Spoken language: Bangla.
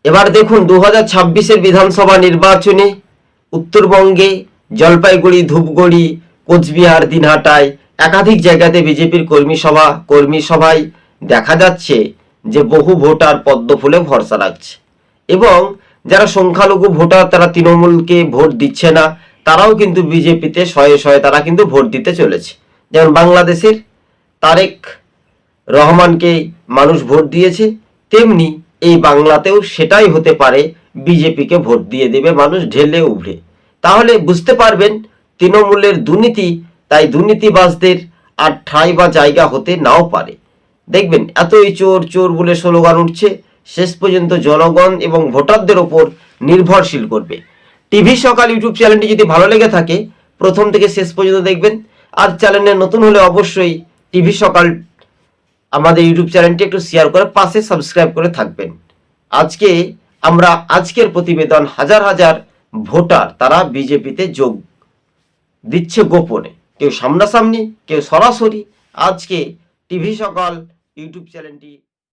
এবার দেখুন 2026-এর বিধানসভা নির্বাচনে উত্তরবঙ্গে জলপাইগুড়ি, ধূপগুড়ি, কোচবিহার, দিনহাটায় একাধিক জায়গাতে বিজেপির কর্মী সভায় দেখা যাচ্ছে যে বহু ভোটার পদ্ম ফুলে ভরসা রাখছে এবং যারা সংখ্যালঘু ভোটার তারা তৃণমূলকে ভোট দিচ্ছে না, তারাও কিন্তু বিজেপিতে শয়ে শয়ে তারা কিন্তু ভোট দিতে চলেছে। যেমন বাংলাদেশের তারেক রহমানকে মানুষ ভোট দিয়েছে, তেমনি এই বাংলাতেও সেটাই হতে পারে, বিজেপিকে ভোট দিয়ে দেবে মানুষ ঢেলে উভড়ে। তাহলে বুঝতে পারবেন তৃণমূলের দুর্নীতি, তাই দুর্নীতিবাজদের আর ঠাঁই বা জায়গা হতে নাও পারে। দেখবেন এতই চোর চোর বলে স্লোগান উঠছে, শেষ পর্যন্ত জনগণ এবং ভোটারদের ওপর নির্ভরশীল করবে। টিভি সকাল ইউটিউব চ্যানেলটি যদি ভালো লেগে থাকে প্রথম থেকে শেষ পর্যন্ত দেখবেন, আর চ্যানেলে নতুন হলে অবশ্যই টিভি সকাল আমাদের ইউটিউব চ্যানেলটি একটু শেয়ার করে পাশে সাবস্ক্রাইব করে থাকবেন। আজকের প্রতিবেদন, হাজার হাজার ভোটার তারা বিজেপিতে যোগ দিচ্ছে গোপনে, কেউ সামনাসামনি, কেউ সরাসরি। আজকে টিভি সকাল ইউটিউব চ্যানেলটি